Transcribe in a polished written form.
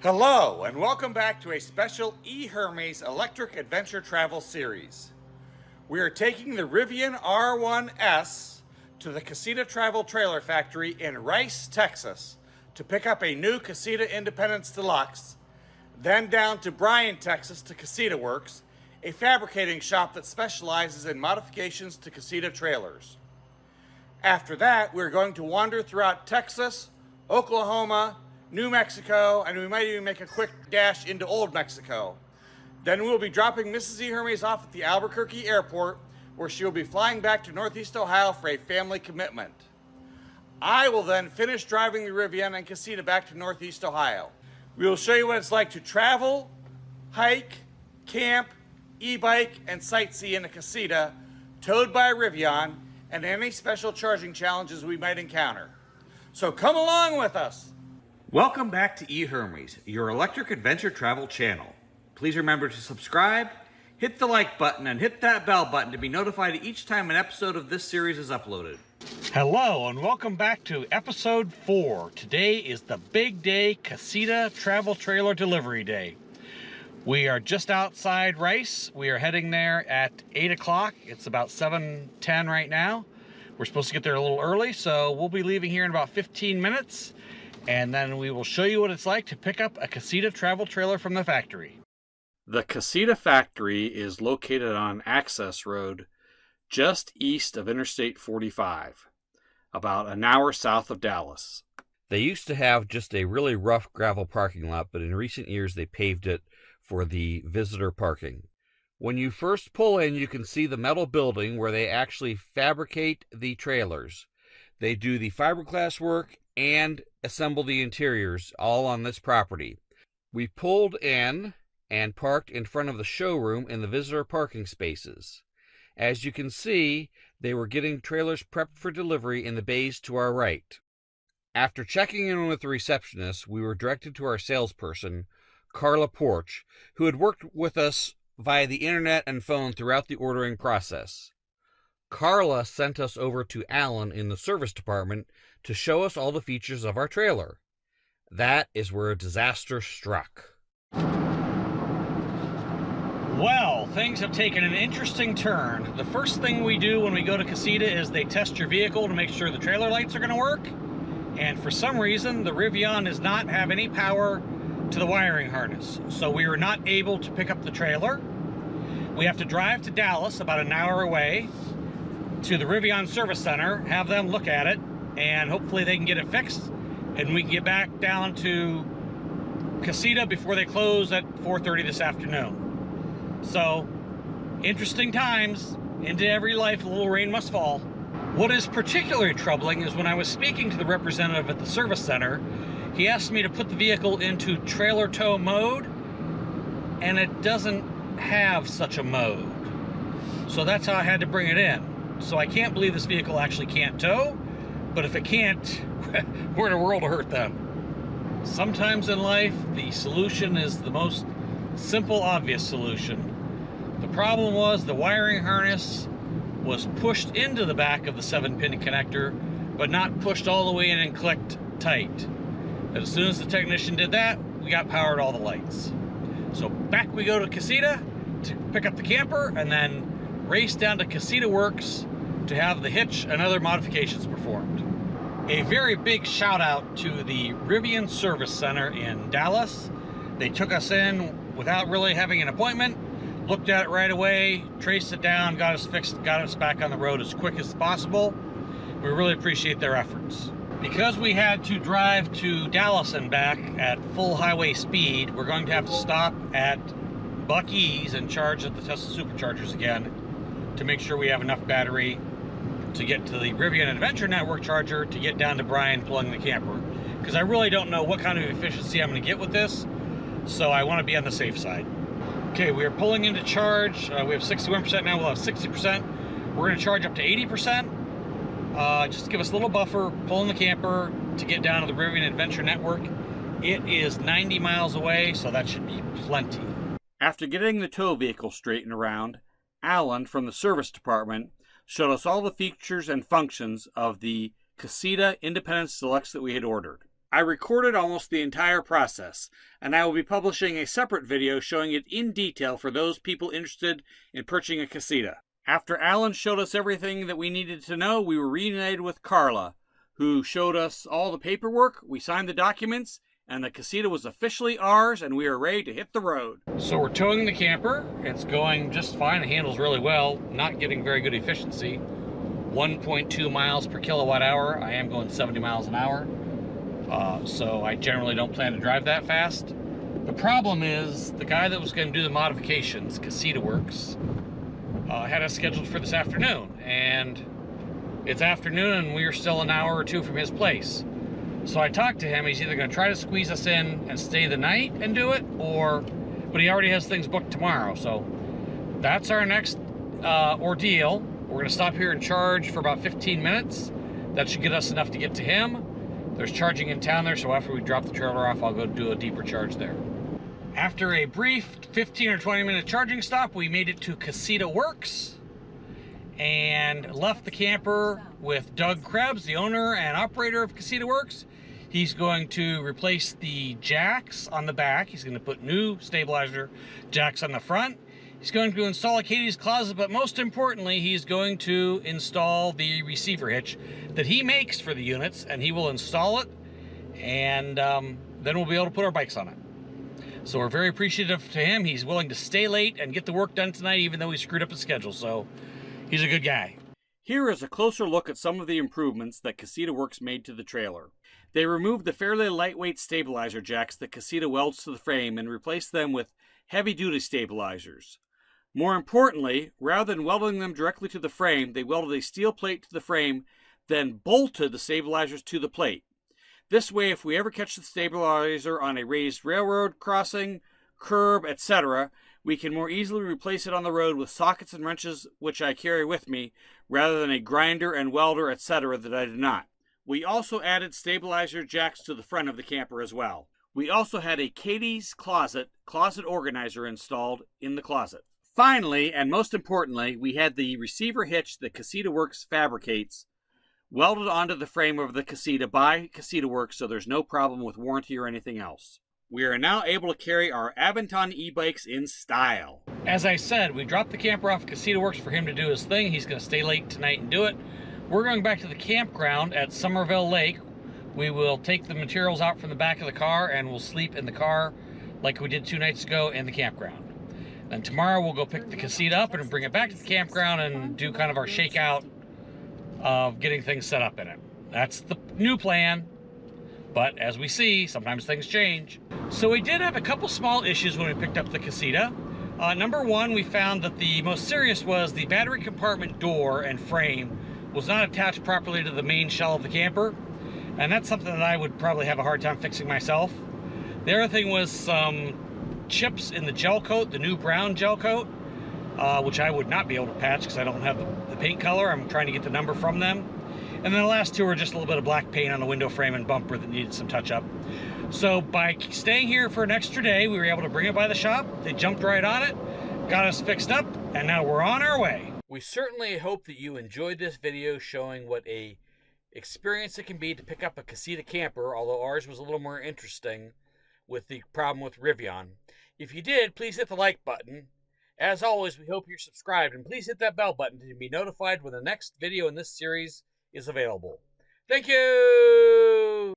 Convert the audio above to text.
Hello, and welcome back to a special E-Hermes Electric Adventure Travel Series. We are taking the Rivian R1S to the Casita Travel Trailer Factory in Rice, Texas, to pick up a new Casita Independence Deluxe, then down to Bryan, Texas to Casita Works, a fabricating shop that specializes in modifications to Casita trailers. After that, we're going to wander throughout Texas, Oklahoma, New Mexico, and we might even make a quick dash into Old Mexico. Then we'll be dropping Mrs. E-Hermes off at the Albuquerque airport, where she will be flying back to Northeast Ohio for a family commitment. I will then finish driving the Rivian and Casita back to Northeast Ohio. We will show you what it's like to travel, hike, camp, e-bike, and sightsee in a Casita, towed by a Rivian, and any special charging challenges we might encounter. So come along with us. Welcome back to E-Hermes, your electric adventure travel channel. Please remember to subscribe, hit the like button, and hit that bell button to be notified each time an episode of this series is uploaded. Hello and welcome back to episode 4. Today is the big day, Casita Travel Trailer Delivery Day. We are just outside Rice. We are heading there at 8 o'clock. It's about 7:10 right now. We're supposed to get there a little early, so we'll be leaving here in about 15 minutes. And then we will show you what it's like to pick up a Casita travel trailer from the factory. The Casita factory is located on Access Road, just east of Interstate 45, about an hour south of Dallas. They used to have just a really rough gravel parking lot, but in recent years they paved it for the visitor parking. When you first pull in, you can see the metal building where they actually fabricate the trailers. They do the fiberglass work and assemble the interiors all on this property. We pulled in and parked in front of the showroom in the visitor parking spaces. As you can see, they were getting trailers prepped for delivery in the bays to our right. After checking in with the receptionist, we were directed to our salesperson, Carla Porch, who had worked with us via the internet and phone throughout the ordering process. Carla sent us over to Alan in the service department to show us all the features of our trailer. That is where a disaster struck. Well, things have taken an interesting turn. The first thing we do when we go to Casita is they test your vehicle to make sure the trailer lights are going to work. And for some reason, the Rivian does not have any power to the wiring harness. So we were not able to pick up the trailer. We have to drive to Dallas, about an hour away, to the Rivian service center, have them look at it, and hopefully they can get it fixed, and we can get back down to Casita before they close at 4:30 this afternoon. So, interesting times. Into every life, a little rain must fall. What is particularly troubling is when I was speaking to the representative at the service center, he asked me to put the vehicle into trailer tow mode, and it doesn't have such a mode. So that's how I had to bring it in. So I can't believe this vehicle actually can't tow, but if it can't, we're in a world of hurt then. Sometimes in life, the solution is the most simple, obvious solution. The problem was the wiring harness was pushed into the back of the 7-pin connector, but not pushed all the way in and clicked tight. And as soon as the technician did that, we got power to all the lights. So back we go to Casita to pick up the camper, and then race down to Casita Works to have the hitch and other modifications performed. A very big shout out to the Rivian Service Center in Dallas. They took us in without really having an appointment, looked at it right away, traced it down, got us fixed, got us back on the road as quick as possible. We really appreciate their efforts. Because we had to drive to Dallas and back at full highway speed, we're going to have to stop at Buc-ee's and charge at the Tesla Superchargers again to make sure we have enough battery to get to the Rivian Adventure Network charger to get down to Bryan pulling the camper. Because I really don't know what kind of efficiency I'm going to get with this, so I want to be on the safe side. Okay, we are pulling into charge. We have 61% now, we'll have 60%. We're going to charge up to 80%. Just to give us a little buffer, pulling the camper to get down to the Rivian Adventure Network. It is 90 miles away, so that should be plenty. After getting the tow vehicle straightened around, Alan from the service department showed us all the features and functions of the Casita Independence Deluxe that we had ordered. I recorded almost the entire process, and I will be publishing a separate video showing it in detail for those people interested in purchasing a Casita. After Alan showed us everything that we needed to know, we were reunited with Carla, who showed us all the paperwork, we signed the documents, and the Casita was officially ours, and we are ready to hit the road. So we're towing the camper. It's going just fine. It handles really well, not getting very good efficiency. 1.2 miles per kilowatt hour. I am going 70 miles an hour. So I generally don't plan to drive that fast. The problem is the guy that was going to do the modifications, Casita Works, had us scheduled for this afternoon, and it's afternoon and we are still an hour or two from his place. So I talked to him. He's either going to try to squeeze us in and stay the night and do it, but he already has things booked tomorrow. So that's our next ordeal. We're going to stop here and charge for about 15 minutes. That should get us enough to get to him. There's charging in town there, so after we drop the trailer off, I'll go do a deeper charge there. After a brief 15 or 20 minute charging stop, we made it to Casita Works and left the camper with Doug Krebs, the owner and operator of Casita Works. He's going to replace the jacks on the back. He's going to put new stabilizer jacks on the front. He's going to install a Katie's closet, but most importantly, he's going to install the receiver hitch that he makes for the units, and he will install it, and then we'll be able to put our bikes on it. So we're very appreciative to him. He's willing to stay late and get the work done tonight, even though he screwed up his schedule, so he's a good guy. Here is a closer look at some of the improvements that Casita Works made to the trailer. They removed the fairly lightweight stabilizer jacks that Casita welds to the frame and replaced them with heavy-duty stabilizers. More importantly, rather than welding them directly to the frame, they welded a steel plate to the frame, then bolted the stabilizers to the plate. This way, if we ever catch the stabilizer on a raised railroad crossing, curb, etc., we can more easily replace it on the road with sockets and wrenches which I carry with me, rather than a grinder and welder, etc. that I do not. We also added stabilizer jacks to the front of the camper as well. We also had a Katie's closet organizer installed in the closet. Finally, and most importantly, we had the receiver hitch that Casita Works fabricates welded onto the frame of the Casita by Casita Works, so there's no problem with warranty or anything else. We are now able to carry our Aventon e-bikes in style. As I said, we dropped the camper off at Casita Works for him to do his thing. He's going to stay late tonight and do it. We're going back to the campground at Somerville Lake. We will take the materials out from the back of the car and we'll sleep in the car like we did 2 nights ago in the campground. And tomorrow we'll go pick the Casita up and bring it back to the campground and do kind of our shakeout of getting things set up in it. That's the new plan. But as we see, sometimes things change. So we did have a couple small issues when we picked up the Casita. Number one, we found that the most serious was the battery compartment door and frame was not attached properly to the main shell of the camper. And that's something that I would probably have a hard time fixing myself. The other thing was some chips in the gel coat, the new brown gel coat, which I would not be able to patch because I don't have the paint color. I'm trying to get the number from them. And then the last two are just a little bit of black paint on the window frame and bumper that needed some touch up. So by staying here for an extra day, we were able to bring it by the shop. They jumped right on it, got us fixed up, and now we're on our way. We certainly hope that you enjoyed this video showing what a experience it can be to pick up a Casita camper, although ours was a little more interesting with the problem with Rivian. If you did, please hit the like button. As always, we hope you're subscribed, and please hit that bell button to be notified when the next video in this series is available. Thank you!